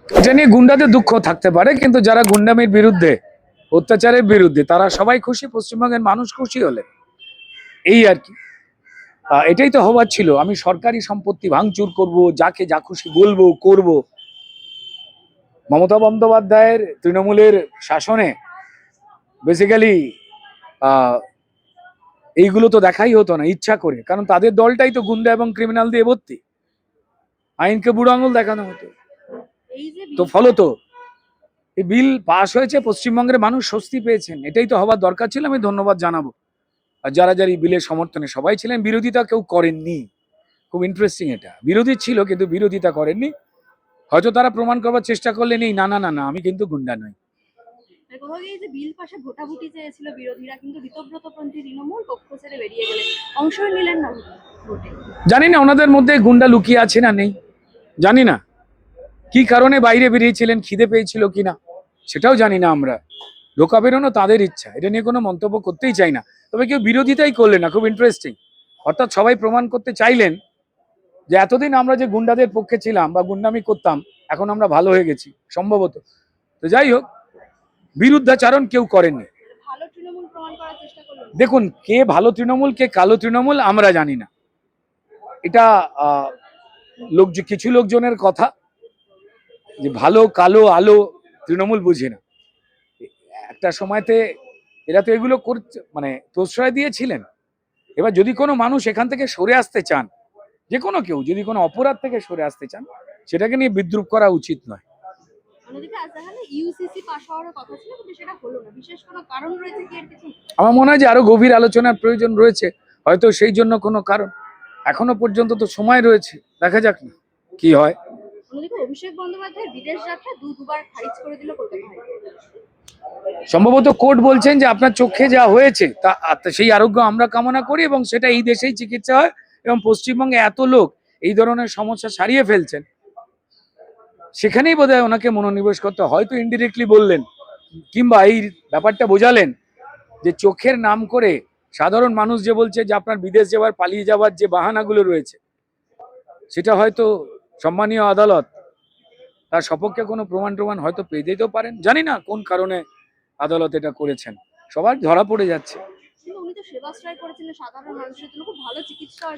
এটা নিয়ে গুন্ডাদের দুঃখ থাকতে পারে, কিন্তু যারা গুন্ডামির বিরুদ্ধে, অত্যাচারের বিরুদ্ধে, তারা সবাই খুশি, পশ্চিমবঙ্গের মানুষ খুশি হলে এই আর কি। এটাই তো হবার ছিল। আমি সরকারি সম্পত্তি ভাঙচুর করব, যাকে যা খুশি বলবো করব। মমতা বন্দ্যোপাধ্যায়ের তৃণমূলের শাসনে বেসিক্যালি এইগুলো তো দেখাই হতো না ইচ্ছা করে, কারণ তাদের দলটাই তো গুন্ডা এবং ক্রিমিনাল দিয়ে ভর্তি। আইনকে বুড়ো আঙুল দেখানো হতো। তো ফলত এই বিল পাশ হয়েছে, পশ্চিমবঙ্গের মানুষ স্বস্তি পেয়েছেন, এটাই তো হবার দরকার ছিল। আমি ধন্যবাদ জানাবো আর যারা যারা এই বিলের সমর্থনে সবাই ছিলেন। বিরোধিতা কেউ করেননি, খুব ইন্টারেস্টিং। এটা বিরোধী ছিল কিন্তু বিরোধিতা করেননি। হয়তো তারা প্রমাণ করবার চেষ্টা করলেন এই না না না না আমি কিন্তু গুন্ডা নই। বিল পাশে ভোটাভুটি চেয়েছিল বিরোধীরা, কিন্তু ঋতব্রতপন্থী তৃণমূল পক্ষ ছেড়ে বেরিয়ে গেলে অংশ নিলেন না ভোটে। জানি না ওনাদের মধ্যে গুন্ডা লুকিয়ে আছে না নেই, জানি না কি কারণে বাইরে বেরিয়েছিলেন, খিদে পেয়েছিল কিনা সেটাও জানি না আমরা। ঢোকা বেরোনো তাদের ইচ্ছা, এটা নিয়ে কোনো মন্তব্য করতেই চাই না। তবে কেউ বিরোধিতাই করলেন না, খুব ইন্টারেস্টিং। অর্থাৎ সবাই প্রমাণ করতে চাইলেন যে এতদিন আমরা যে গুন্ডাদের পক্ষে ছিলাম বা গুন্ডামি করতাম, এখন আমরা ভালো হয়ে গেছি সম্ভবত। তো যাই হোক, বিরুদ্ধাচারণ কেউ করেননি। দেখুন, কে ভালো তৃণমূল কে কালো তৃণমূল আমরা জানি না। এটা কিছু লোকজনের কথা যে ভালো কালো আলো তৃণমূল বুঝি না। একটা সময়তে এরা তো এগুলো করছে, মানে প্রশ্রয় দিয়েছিলেন। এবার যদি কোনো মানুষ এখান থেকে সরে আসতে চান, যে কোনো কেউ যদি কোনো অপরাধ থেকে সরে আসতে চান, সেটাকে নিয়ে বিদ্রুপ করা উচিত নয়। আমার মনে হয় যে আরো গভীর আলোচনার প্রয়োজন রয়েছে, হয়তো সেই জন্য কোনো কারণ। এখনো পর্যন্ত তো সময় রয়েছে, দেখা যাক না কি হয়। অভিষেক বন্দ্যোপাধ্যায়ের বিদেশ যাত্রা দুবার খারিজ করে দিল কলকাতা হাইকোর্ট। সম্ভবত কোর্ট বলছেন যে আপনার চোখে যা হয়েছে তা সেই আরোগ্য আমরা কামনা করি, এবং সেটা এই দেশেই চিকিৎসা হয়। এবং পশ্চিমবঙ্গে এত লোক এই ধরনের সমস্যা সারিয়ে ফেলছেন, সেখানেই বোধহয় ওনাকে মনোনিবেশ করতে, হয়তো ইনডিরেক্টলি বললেন কিংবা এই ব্যাপারটা বোঝালেন যে চোখের নাম করে সাধারণ মানুষ যে বলছে যে আপনার বিদেশ যাওয়ার, পালিয়ে যাওয়ার যে বাহানাগুলো রয়েছে, সেটা হয়তো সম্মানীয় আদালত তার সপক্ষে কোনো প্রমাণ হয়তো পেয়ে যেতেও পারেন। জানি না কোন কারণে আদালত এটা করেছেন, সবার ধরা পড়ে যাচ্ছে।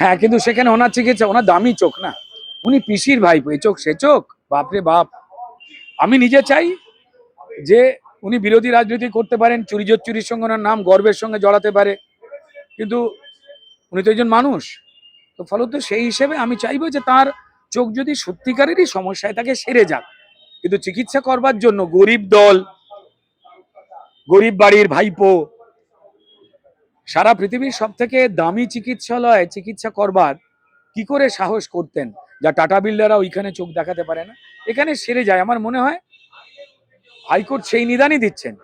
হ্যাঁ, কিন্তু সেখানে ওনার চিকিৎসা, ওনার দামি চোখ না, উনি পিসির ভাইপো, এই চোখ সে চোখ, বাপরে বাপ। আমি নিজে চাই যে উনি বিরোধী রাজনীতি করতে পারেন, চুরির সঙ্গে ওনার নাম গর্বের সঙ্গে জড়াতে পারে, কিন্তু উনি তো একজন মানুষ। তো ফলত সেই হিসেবে আমি চাইবো যে তার চোখ যদি সত্যিকারেরই সমস্যায় তাকে সেরে যাক, কিন্তু চিকিৎসা করবার জন্য গরিব দল, গরিব বাড়ির ভাইপো, সারা পৃথিবীর সব থেকে দামি চিকিৎসালয়ে চিকিৎসা করবার কি করে সাহস করতেন, যা টাটা বিল্ডাররা ওইখানে চোখ দেখাতে পারে না, এখানে সেরে যায়। আমার মনে হয় হাইকোর্ট সেই নিদানই দিচ্ছেন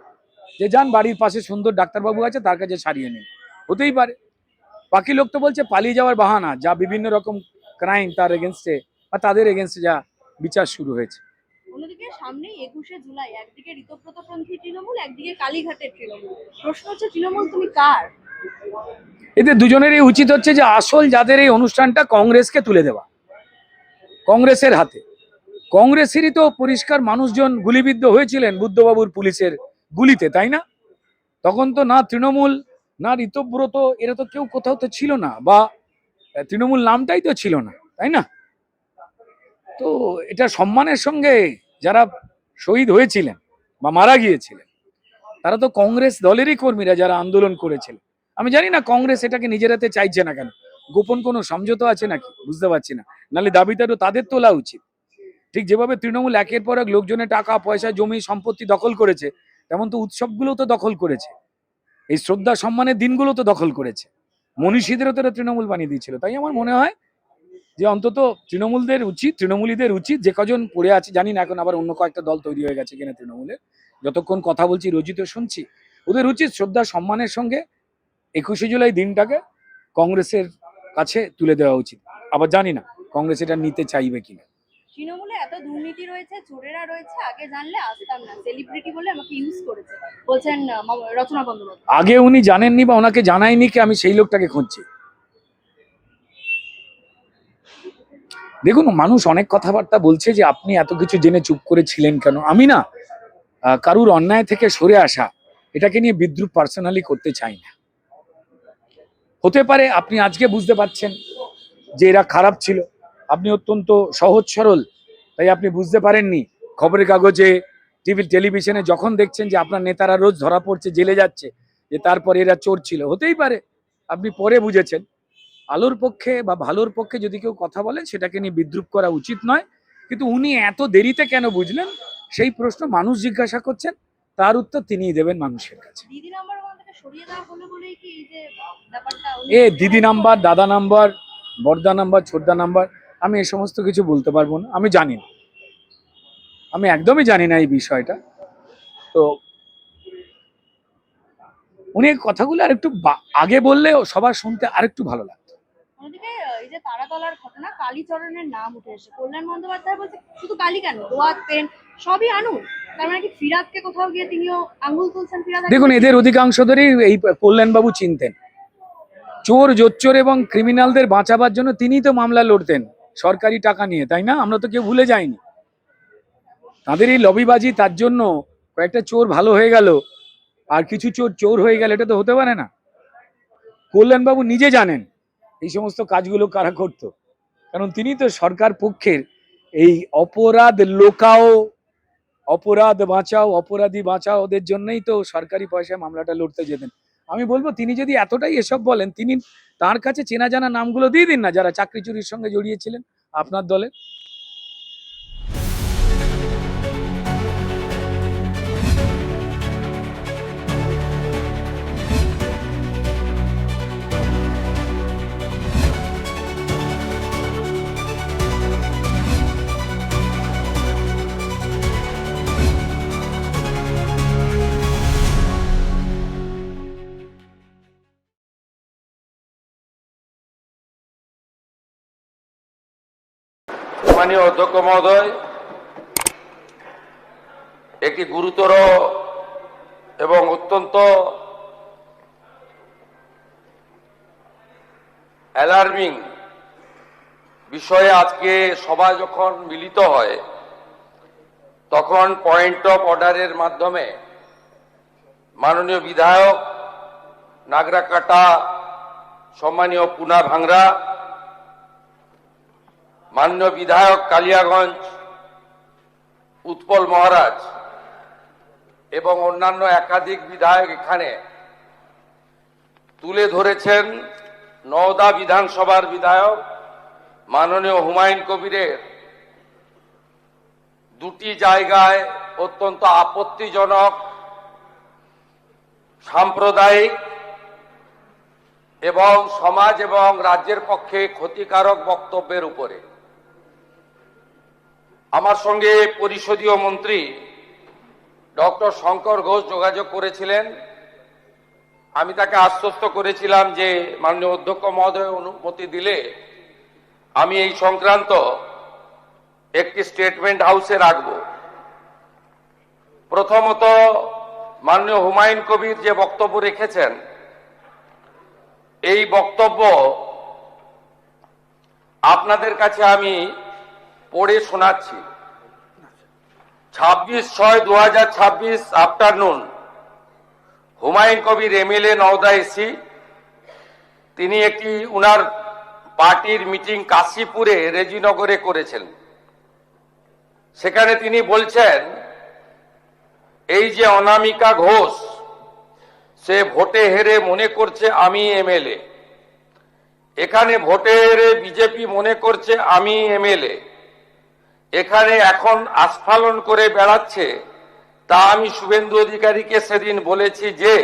যে যান, বাড়ির পাশে সুন্দর ডাক্তারবাবু আছে, তার কাছে সারিয়ে নিন। হতেই পারে। বাকি লোক তো বলছে পালিয়ে যাওয়ার বাহানা, যা বিভিন্ন রকম ক্রাইম তার এগেনস্টে বা তাদের এগেনস্টে যা বিচার শুরু হয়েছে। অন্যদিকে সামনেই 21শে জুলাই, একদিকে ঋতব্রতপন্থী তৃণমূল, একদিকে কালীঘাটের তৃণমূল। প্রশ্ন হচ্ছে, তৃণমূল তুমি কার? এদের দুজনেরই উচিত হচ্ছে যে আসল যাদের এই অনুষ্ঠানটা, কংগ্রেসকে তুলে দেওয়া, কংগ্রেসের হাতে। কংগ্রেসেরই তো পরিষ্কার মানুষজন গুলিবিদ্ধ হয়েছিলেন বুদ্ধবাবুর পুলিশের গুলিতে, তাই না? তখন তো না তৃণমূল না ঋতব্রত, এরা তো কেউ কোথাও তো ছিল না, বা তৃণমূল নামটাই তো ছিল না, তাই না? তো এটা সম্মানের সঙ্গে যারা শহীদ হয়েছিলেন বা মারা গিয়েছিলেন, তারা তো কংগ্রেস দলেরই কর্মীরা যারা আন্দোলন করেছিলেন। আমি জানি না কংগ্রেস এটাকে নিজের হাতে চাইছে না কেন, গোপন কোনো সমঝোতা আছে নাকি বুঝতে পারছি না। নাহলে দাবিটা তো তাদের তোলা উচিত। ঠিক যেভাবে তৃণমূল একের পর এক লোকজনের টাকা পয়সা জমি সম্পত্তি দখল করেছে, তেমন তো উৎসবগুলো তো দখল করেছে, এই শ্রদ্ধা সম্মানের দিনগুলো তো দখল করেছে, মনীষীদেরও তো তৃণমূল বানিয়ে দিয়েছিল। তাই আমার মনে হয় যে অন্তত তৃণমূলীদের উচিত, যে কজন পড়ে আছে জানি না, এখন আবার অন্য কয়েকটা দল তৈরি হয়ে গেছে কিনা তৃণমূলের, যতক্ষণ কথা বলছি রোজই তো শুনছি, ওদের উচিত শ্রদ্ধা সম্মানের সঙ্গে 21শে জুলাই দিনটাকে কংগ্রেসের কাছে তুলে দেওয়া উচিত। আবার জানি না কংগ্রেস এটা নিতে চাইবে কিনা। তৃণমূলে এত দুর্নীতি রয়েছে, চোরেরা রয়েছে, আগে জানলে আসতাম না, সেলিব্রিটি বলে আমাকে ইউজ করেছে বলছেন রচনা বন্দ্যোপাধ্যায়। আগে উনি জানেননি বা ওনাকে জানায়নি কি, আমি সেই লোকটাকে খুঁজছি। দেখুন, মানুষ অনেক কথাবার্তা বলছে যে আপনি এত কিছু জেনে চুপ করে ছিলেন কেন। আমি না কারুর অন্যায় থেকে সরে আসা, এটাকে নিয়ে বিদ্রুপ পার্সোনালি করতে চাই না। হতে পারে আপনি আজকে বুঝতে পারছেন যে এরা খারাপ ছিল, আপনি অত্যন্ত সহজ সরল, তাই আপনি বুঝতে পারেননি। খবরের কাগজে, টেলিভিশনে যখন দেখছেন যে আপনার নেতারা রোজ ধরা পড়ছে, জেলে যাচ্ছে, যে তারপরে এরা চোর ছিল, হতেই পারে আপনি পরে বুঝেছেন। আলোর পক্ষে বা ভালোর পক্ষে যদি কেউ কথা বলেন, সেটাকে নিয়ে বিদ্রুপ করা উচিত নয়। কিন্তু উনি এত দেরিতে কেন বুঝলেন, সেই প্রশ্ন মানুষ জিজ্ঞাসা করছেন, তার উত্তর তিনিই দেবেন মানুষের কাছে। দিদি নাম্বার ওয়ান থেকে সরিয়ে দেওয়া হলো বলেই কি এই যে ব্যাপারটা দিদি নাম্বার, দাদা নাম্বার, বড়দা নাম্বার, ছোটদা নাম্বার, আমি এই সমস্ত কিছু বলতে পারবো না। আমি জানি না, আমি একদমই জানি না এই বিষয়টা। তো উনি এই কথাগুলো আর একটু আগে বললে সবার শুনতে আরেকটু ভালো লাগতো। অন্যদিকে এই যে তারাতলার ঘটনা, কালীচরণের নাম উঠে এসেছে। কল্যাণ বন্দ্যোপাধ্যায় বলছে শুধু কালী কেন, দোয়াত, পেন সবই আনুন। তার মানে কি ফিরাদকে কোথাও গিয়ে তিনিও আঙ্গুল তুলছেন? ফিরাদ দেখুন, এদের অধিকাংশদেরই এই কল্যাণবাবু চিনতেন। চোর, জোচ্চোর এবং ক্রিমিনালদের বাঁচাবার জন্য তিনিই তো মামলা লড়তেন সরকারি টাকা নিয়ে, তাই না? আমরা তো কেউ ভুলে যাইনি। তাদের এই লবিবাজি, তার জন্য কয়েকটা চোর ভালো হয়ে গেল আর কিছু চোর চোর হয়ে গেল, এটা তো হতে পারে না। কল্যাণবাবু নিজে জানেন এই সমস্ত কাজগুলো কারা করতো, কারণ তিনি তো সরকার পক্ষের এই অপরাধ লোকাও, অপরাধ বাঁচাও, অপরাধী বাঁচাও, ওদের জন্যই তো সরকারি পয়সায় মামলাটা লড়তে যেতেন। আমি বলবো, তিনি যদি এতটাই এসব বলেন, তিনি তার কাছে চেনা জানা নামগুলো দিয়ে দিন না, যারা চাকরি চুরির সঙ্গে জড়িয়েছিলেন আপনার দলে। মাননীয় অধ্যক্ষ মহোদয়, একটি গুরুতর এবং অত্যন্ত অ্যালার্মিং বিষয়ে আজকে সবাই যখন মিলিত হয়, তখন পয়েন্ট অফ অর্ডারের মাধ্যমে মাননীয় বিধায়ক নাগরাকাটা, সম্মানীয় পুনা ভাংরা, মাননীয় বিধায়ক কালিয়াগঞ্জ উৎপল মহারাজ এবং অন্যান্য একাধিক বিধায়ক এখানে তুলে ধরেছেন নওদা বিধানসভার বিধায়ক মাননীয় হুমায়ুন কবিরের দুটি জায়গায় অত্যন্ত আপত্তিজনক, সাম্প্রদায়িক এবং সমাজ এবং রাজ্যের পক্ষে ক্ষতিকারক বক্তব্যের উপরে। আমার সঙ্গে পরিষদীয় মন্ত্রী ডক্টর শঙ্কর ঘোষ যোগাযোগ করেছিলেন। আমি তাকে আশ্বস্ত করেছিলাম যে মাননীয় অধ্যক্ষ মহোদয় অনুমতি দিলে আমি এই সংক্রান্ত একটি স্টেটমেন্ট হাউসে রাখব। প্রথমত, মাননীয় হুমায়ুন কবির যে বক্তব্য রেখেছেন, এই বক্তব্য আপনাদের কাছে আমি পড়ে শোনাচ্ছি। 26/6/2026 afternoon, Humayun Kabir MLA, Nowda AC, তিনি একটি উনার পার্টির মিটিং কাশীপুরে রেজিনগরে করেছেন। সেখানে তিনি বলছেন, এই যে অনামিকা ঘোষ, সে ভোটে হেরে মনে করছে আমি এমএলএ, এখানে ভোটে হেরে বিজেপি মনে করছে আমি এমএলএ, এখানে এখন আস্ফালন করে বেড়াচ্ছে। তা আমি শুভেন্দু অধিকারীকে সেদিন বলেছি যে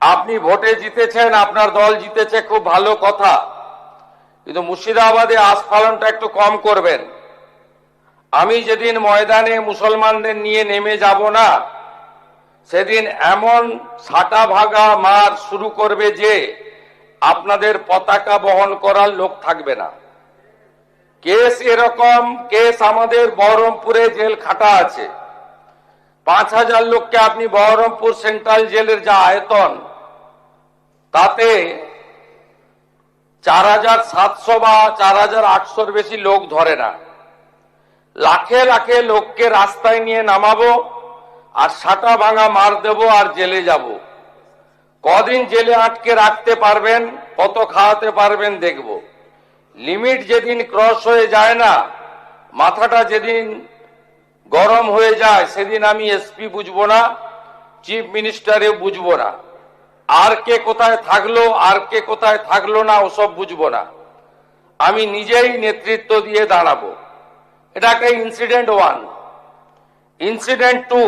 আপনি ভোটে জিতেছেন, আপনার দল জিতেছে, খুব ভালো কথা, কিন্তু মুর্শিদাবাদে আস্ফালনটা একটু কম করবেন। আমি যেদিন ময়দানে মুসলমানদের নিয়ে নেমে যাব না, সেদিন এমন ছাটা ভাগা মার শুরু করবে যে আপনাদের পতাকা বহন করার লোক থাকবে না। কেস এরকম, কেস আমাদের বহরমপুরে জেল খাটা আছে। 5000 লোককে আপনি বহরমপুর সেন্ট্রাল জেলের যা আয়তন, তাতে 4,700 বা 4,800 বেশি লোক ধরে না। লাখে লাখে লোককে রাস্তায় নিয়ে নামাবো আর সাটা ভাঙা মার দেবো আর জেলে যাব। কদিন জেলে আটকে রাখতে পারবেন, কত খাওয়াতে পারবেন দেখব। লিমিট যেদিন ক্রস হয়ে যায় না, মাথাটা যেদিন গরম হয়ে যায়, সেদিন আমি এসপি বুঝবো না, চিফ মিনিস্টারে বুঝবো না, আর কে কোথায় থাকলো আর কে কোথায় থাকলো না ওসব বুঝবো না। আমি নিজেই নেতৃত্ব দিয়ে দাঁড়াবো। এটাকে ইনসিডেন্ট 1। ইনসিডেন্ট 2,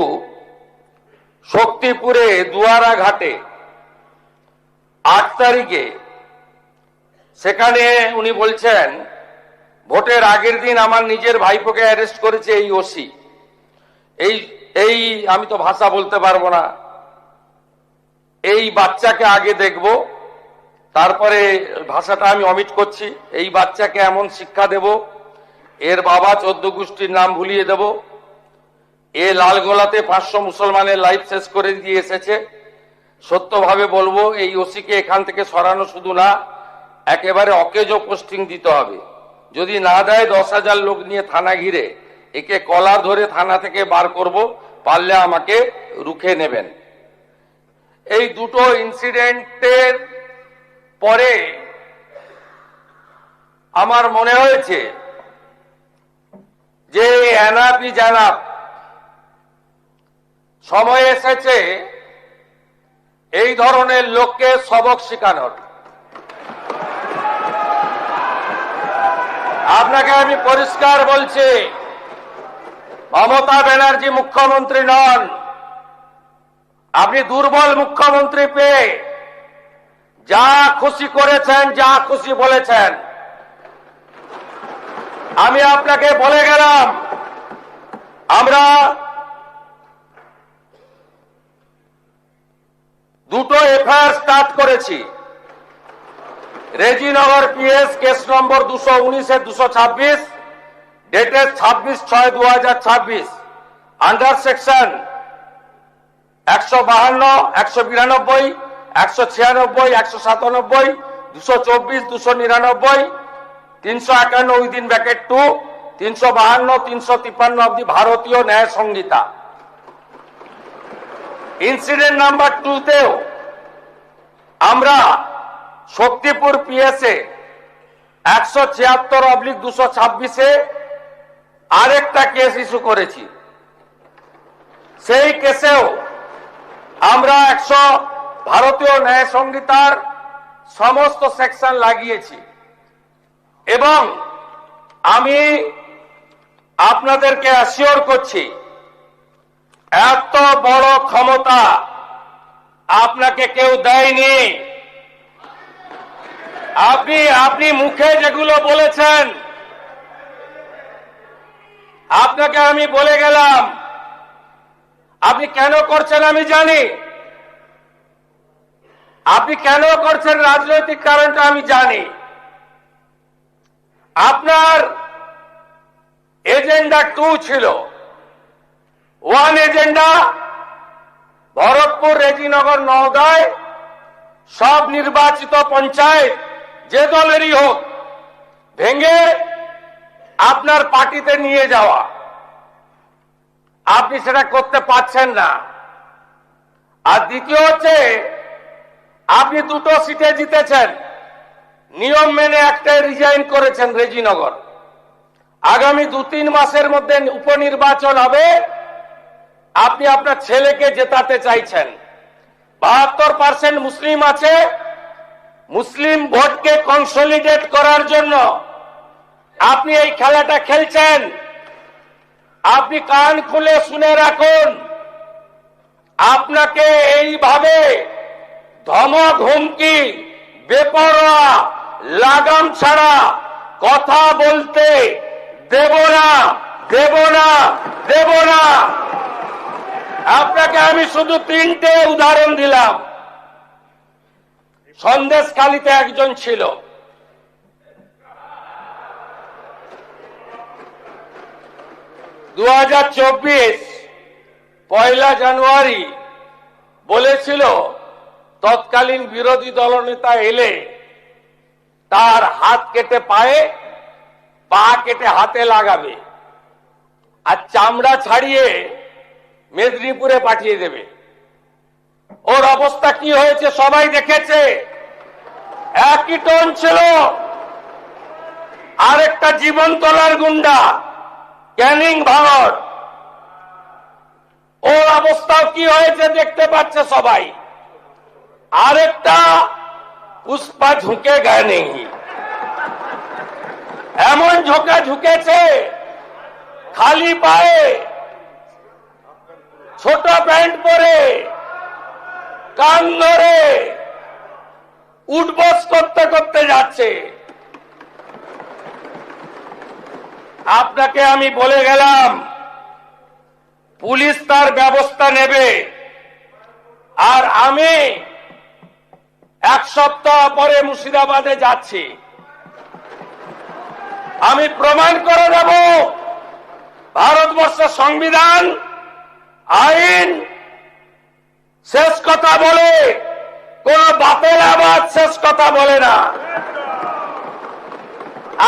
শক্তিপুরে দুয়ারা ঘাটে 8 তারিখে, সেখানে উনি বলছেন ভোটের আগের দিন আমার নিজের ভাইপোকে অ্যারেস্ট করেছে এই ওসি। এই আমি তো ভাষা বলতে পারবো না। এই বাচ্চাকে আগে দেখব, তারপরে ভাষাটা আমি অমিট করছি। এই বাচ্চাকে এমন শিক্ষা দেব, এর বাবা 14 গোষ্ঠীর নাম ভুলিয়ে দেব। এ লালগোলাতে 500 মুসলমানের লাইফ শেষ করে দিয়ে এসেছে। সত্যভাবে বলবো, এই ওসিকে এখান থেকে সরানো শুধু না, একেবারে অকেজো পোস্টিং দিতে হবে। যদি না দেয় 10,000 লোক নিয়ে থানা ঘিরে একে কলার ধরে থানা থেকে বার করব, পারলে আমাকে রুখে নেবেন। এই দুটো ইনসিডেন্টের পরে আমার মনে হয়েছে যে এনাফি জানাব, সময় এসেছে এই ধরনের লোককে সবক শেখানোর। আপনাকে আমি পরিষ্কার বলছি, মমতা ব্যানার্জি মুখ্যমন্ত্রী নন। আপনি দুর্বল মুখ্যমন্ত্রী পেয়ে যা খুশি করেছেন, যা খুশি বলেছেন। আমি আপনাকে বলে গেলাম, আমরা দুটো এফআইআর স্টার্ট করেছি। Rejinagar PS case number 219/226, dated 26/6/2026, under section 152, 192, 196, 197, 224, 299, 351 within bracket 2, 352, 353 of the ভারতীয় ন্যায় সংহিতা। ইনসিডেন্ট নাম্বার 2তেও আমরা শক্তিপুর পিএসএ 176/226-এ আরেকটা কেস ইস্যু করেছি। সেই কেসেও আমরা ভারতীয় ন্যায় সংহিতার সমস্ত সেকশন লাগিয়েছি। এবং আমি আপনাদেরকে অ্যাসিওর করছি, এত বড় ক্ষমতা আপনাকে কেউ দেয়নি। আপনি মুখে যেগুলো বলেছেন, আপনাকে আমি বলে গেলাম, আপনি কেন করছেন আমি জানি। আপনি কেন করছেন রাজনৈতিক কারণটা আমি জানি। আপনার এজেন্ডা 2 ছিল। 1 এজেন্ডা, ভরতপুর, রেজিনগর, নওদায় সব নির্বাচিত পঞ্চায়েত যে দলেরই হোক ভেঙে আপনার পার্টিতে নিয়ে যাওয়া। আপনি সেটা করতে পারছেন না। আর দ্বিতীয় হচ্ছে, আপনি 2টো সিটে জিতেছেন, নিয়ম মেনে একটাই রিজাইন করেছেন রেজিনগর। আগামী 2-3 মাসের মধ্যে উপনির্বাচন হবে, আপনি আপনার ছেলেকে জেতাতে চাইছেন। 72% মুসলিম আছে, মুসলিম ভোটকে কনসলিডেট করার জন্য আপনি এই খেলাটা খেলছেন। আপনি কান খুলে শুনে রাখুন, আপনাকে এইভাবে ধমক হুমকি, বেপরোয়া, লাগাম ছাড়া কথা বলতে দেব না, দেব না, দেব না। আপনাকে আমি শুধু 3টে উদাহরণ দিলাম। সন্দেশখালীতে একজন ছিল, পয়লা জানুয়ারি বলেছিল তৎকালীন বিরোধী দলনেতা এলে তার হাত কেটে পায়ে, পা কেটে হাতে লাগাবে, আর চামড়া ছাড়িয়ে মেদিনীপুরে পাঠিয়ে দেবে। ওর অবস্থা কি হয়েছে সবাই দেখেছে। একই টোন ছিল। আরেকটা জীবনতলার গুন্ডা ক্যানিং ভাঙর, ওর অবস্থাও কি হয়েছে দেখতে পাচ্ছে সবাই। আরেকটা পুষ্পা ঝুঁকে গায়ে নেই, এমন ঝোঁকা ঝুঁকেছে খালি পায়ে, ছোট প্যান্ট পরে, কান ধরে উঠবস করতে করতে যাচ্ছে। আপনাকে আমি বলে গেলাম পুলিশ তার ব্যবস্থা নেবে, আর আমি এক সপ্তাহ পরে মুর্শিদাবাদে যাচ্ছি। আমি প্রমাণ করে দেব ভারতবর্ষের সংবিধান, আইন শেষ কথা বলে, কোন বাতেল আবাদ শেষ কথা বলে না।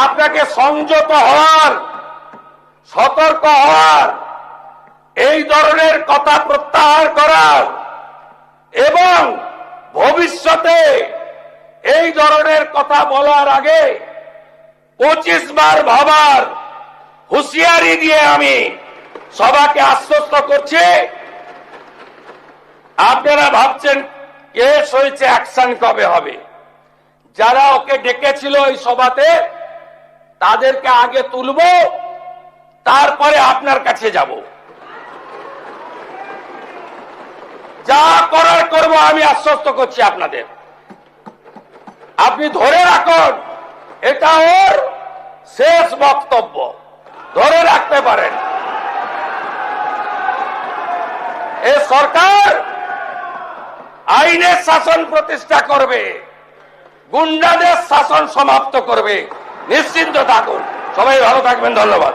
আপনাকে সংযত হওয়ার, সতর্ক হওয়ার, এই ধরনের কথা প্রত্যাহার করার এবং ভবিষ্যতে এই ধরনের কথা বলার আগে 25 বার ভাবার হুঁশিয়ারি দিয়ে আমি সবাইকে আশ্বস্ত করছি। আপনারা ভাবছেন কেস হয়েছে, অ্যাকশন কবে হবে? যারা ওকে ডেকেছিল এই সভাতে তাদেরকে আগে তুলব, তারপরে আপনার কাছে যাব। যা করার করব, আমি আশ্বস্ত করছি আপনাদের। আপনি ধরে রাখুন, এটা ওর শেষ বক্তব্য, ধরে রাখতে পারেন। এ সরকার আইনের শাসন প্রতিষ্ঠা করবে, গুন্ডাদের শাসন সমাপ্ত করবে, নিশ্চিন্ত থাকুন। সবাই ভালো থাকবেন, ধন্যবাদ।